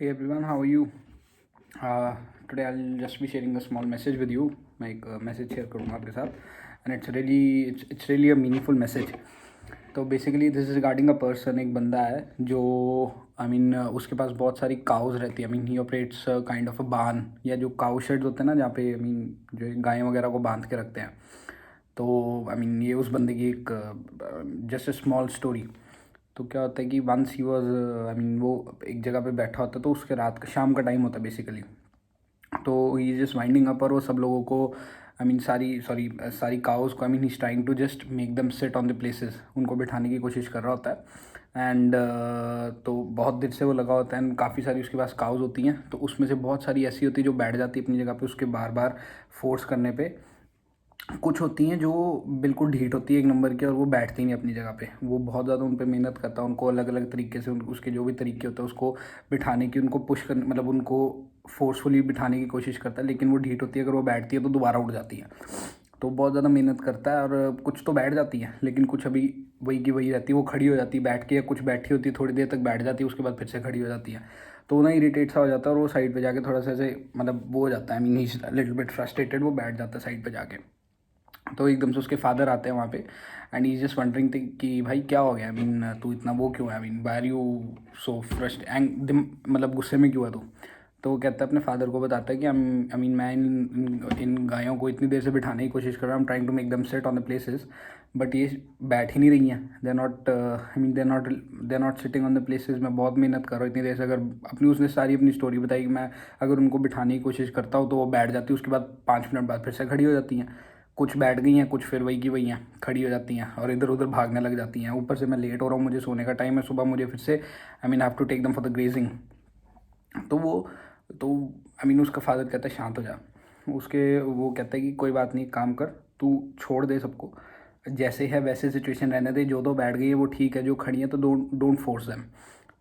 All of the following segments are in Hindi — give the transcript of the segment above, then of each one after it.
Hey everyone, how are you? Today I'll just be sharing a small message with you. मैं एक मैसेज शेयर करूँगा आपके साथ and it's really a meaningful message. तो basically this is regarding a person. एक बंदा है जो उसके पास बहुत सारी काउज रहती है. ही ऑपरेट्स काइंड ऑफ अ बार्न या जो काउ शेड्स होते हैं ना, जहाँ पे जो गायें वगैरह को बांध के रखते हैं. तो ये उस बंदे की एक जस्ट अ स्मॉल स्टोरी. तो क्या होता है कि वंस ही वॉज वो एक जगह पे बैठा होता है. तो उसके रात का शाम का टाइम होता है बेसिकली. तो he is just winding up और वो सब लोगों को सारी काउस को he is trying to just make them sit on the places. उनको बिठाने की कोशिश कर रहा होता है एंड तो बहुत देर से वो लगा होता है एंड काफ़ी सारी उसके पास काउज होती हैं. तो उसमें से बहुत सारी ऐसी होती है जो बैठ जाती है अपनी जगह पे उसके बार बार फोर्स करने पे. कुछ होती हैं जो बिल्कुल ढीठ होती है एक नंबर की और वो बैठती नहीं अपनी जगह पे. वो बहुत ज़्यादा उन पे मेहनत करता है. उनको अलग अलग तरीके से उसके जो भी तरीके होते हैं उसको बिठाने की, उनको पुश करने उनको फोर्सफुली बिठाने की कोशिश करता है. लेकिन वो ढीठ होती है. अगर वो बैठती है तो दोबारा उठ जाती है. तो बहुत ज़्यादा मेहनत करता है और कुछ तो बैठ जाती है लेकिन कुछ अभी वही की वही रहती है. वो खड़ी हो जाती है बैठ के, या कुछ बैठी होती है थोड़ी देर तक बैठ जाती है, उसके बाद फिर से खड़ी हो जाती है. तो वो ना इरीटेट सा हो जाता है और वो साइड पे जाके थोड़ा सा ऐसे वो हो जाता है. ही लिटिल बिट फ्रस्ट्रेटेड. वो बैठ जाता है साइड पे जाके. तो एकदम से उसके फादर आते हैं वहाँ पे एंड ही जस्ट वंडरिंग कि भाई क्या हो गया. तू इतना वो क्यों है. Why are you so frust and गुस्से में क्यों है तू. तो वो कहता है अपने फादर को, बताता है कि मैं इन गायों को इतनी देर से बिठाने की कोशिश कर रहा हूँ. Trying to make them set on the places but ये बैठ ही नहीं रही हैं. They are not sitting on the places. मैं बहुत मेहनत कर रहा हूँ इतनी देर से. अगर उसने सारी अपनी स्टोरी बताई कि मैं अगर उनको बिठाने की कोशिश करता हूँ तो वो बैठ जाती है, उसके बाद 5 मिनट बाद फिर से खड़ी हो जाती हैं. कुछ बैठ गई हैं, कुछ फिर वही की वही हैं, खड़ी हो जाती हैं और इधर उधर भागने लग जाती हैं. ऊपर से मैं लेट हो रहा हूँ, मुझे सोने का टाइम है, सुबह मुझे फिर से have to take them for the grazing. तो वो तो उसका फादर कहता है शांत हो जा. वो कहता है कि कोई बात नहीं, काम कर, तू छोड़ दे सबको, जैसे है वैसे सिचुएशन रहने दे. जो बैठ गई है वो ठीक है, जो खड़ी है तो डोंट फोर्स देम.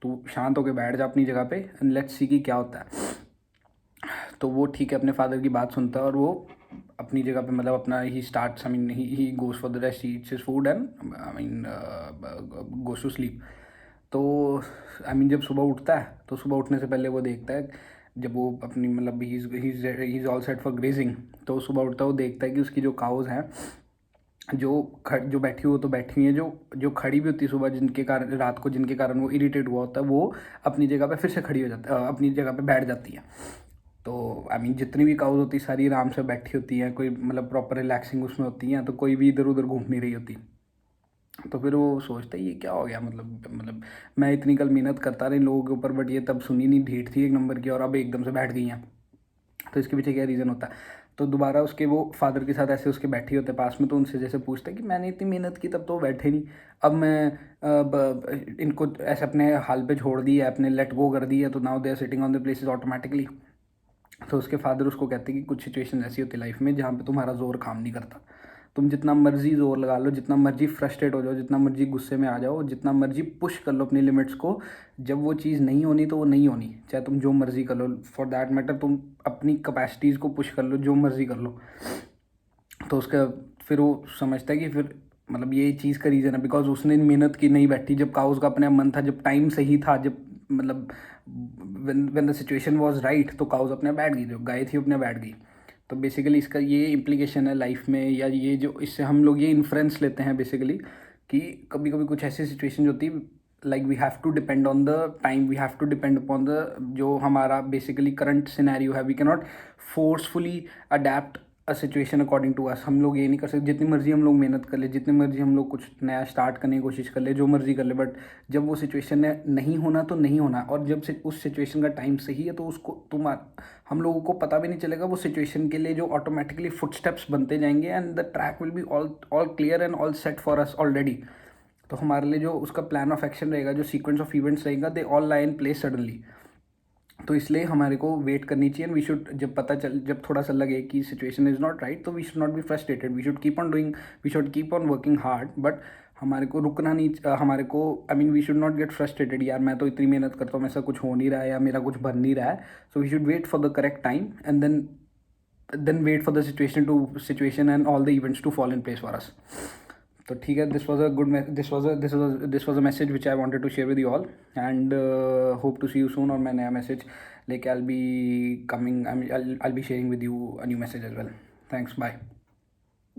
तू शांत होकर बैठ जा अपनी जगह पे एंड लेट्स सी कि क्या होता है. तो वो ठीक है, अपने फादर की बात सुनता है और वो अपनी जगह पे अपना ही starts he goes for the rest, he eats his food and goes to sleep. तो जब सुबह उठता है तो सुबह उठने से पहले वो देखता है, जब वो अपनी he is all set for grazing. तो सुबह उठता है, वो देखता है कि उसकी जो काउज हैं जो बैठी हुई, वो तो बैठी हुई है, जो खड़ी भी होती है सुबह, जिनके कारण रात को जिनके कारण वो इरिटेट हुआ होता है, वो अपनी जगह पे फिर से खड़ी हो जाती है, अपनी जगह पे बैठ जाती है. तो जितनी भी काउज होती है सारी आराम से बैठी होती हैं. कोई प्रॉपर रिलैक्सिंग उसमें होती हैं. तो कोई भी इधर उधर घूम नहीं रही होती. तो फिर वो सोचता है ये क्या हो गया. मैं इतनी कल मेहनत करता रहा इन लोगों के ऊपर बट ये तब सुनी नहीं, ढीठ थी एक नंबर की, और अब एकदम से बैठ गई हैं. तो इसके पीछे क्या रीज़न होता है. तो दोबारा उसके वो फादर के साथ ऐसे उसके बैठे होते पास में, तो उनसे जैसे पूछता है कि मैंने इतनी मेहनत की तब तो वो बैठे नहीं. अब मैं इनको ऐसे अपने हाल पे छोड़ दी है, अपने लेट गो कर दी है, तो now they are sitting on the places automatically. तो उसके फादर उसको कहते हैं कि कुछ सिचुएशन ऐसी होती है लाइफ में जहाँ पे तुम्हारा जोर काम नहीं करता. तुम जितना मर्जी जोर लगा लो, जितना मर्जी फ्रस्ट्रेट हो जाओ, जितना मर्जी गुस्से में आ जाओ, जितना मर्जी पुश कर लो अपनी लिमिट्स को, जब वो चीज़ नहीं होनी तो वो नहीं होनी. चाहे तुम जो मर्जी कर लो, फॉर दैट मैटर तुम अपनी कैपेसिटीज़ को पुश कर लो, जो मर्जी कर लो. तो उसका फिर वो समझता है कि फिर ये चीज़ का रीज़न है बिकॉज उसने मेहनत की, नहीं बैठी. जब काउस का अपने मन था, जब टाइम सही था, जब when the situation was right, तो काउस अपने बैठ गई, जो गाय थी अपने बैठ गई. तो बेसिकली इसका ये इम्प्लीकेशन है लाइफ में, या ये जो इससे हम लोग ये इन्फ्रेंस लेते हैं बेसिकली, कि कभी कभी कुछ ऐसी सिचुएशन होती है like we have to depend on the time, we have to depend upon the जो हमारा बेसिकली करंट सिनेरियो है. We can not forcefully adapt a situation according to us. हम लोग ये नहीं कर सकते. जितनी मर्जी हम लोग मेहनत कर ले, जितनी मर्जी हम लोग कुछ नया स्टार्ट करने की कोशिश कर ले, जो मर्जी कर ले, बट जब वो सिचुएशन ने नहीं होना तो नहीं होना. और जब से उस सिचुएशन का टाइम सही है तो उसको हम लोगों को पता भी नहीं चलेगा. वो सिचुएशन के लिए जो ऑटोमेटिकली फुटस्टेप्स बनते जाएंगे and the track will be all clear and all set for us already. तो हमारे लिए जो उसका प्लान ऑफ एक्शन रहेगा, जो सीक्वेंस ऑफ इवेंट्स रहेगा, they all lie in place suddenly. तो इसलिए हमारे को वेट करनी चाहिए. वी शुड जब थोड़ा सा लगे कि सिचुएशन इज़ नॉट राइट, तो we should not be frustrated. We should keep on doing, we should keep on working hard. But हमारे को रुकना नहीं, हमारे को we should not get frustrated. यार मैं तो इतनी मेहनत करता हूँ, ऐसा कुछ हो नहीं रहा है या मेरा कुछ बन नहीं रहा है. So we should wait for the correct time and then wait for the situation and all the events to fall in place for us. तो ठीक है, this was a message which I wanted to share with you all, and hope to see you soon. और मैं नया मैसेज लेके I will be sharing with you a new message as well. Thanks, bye.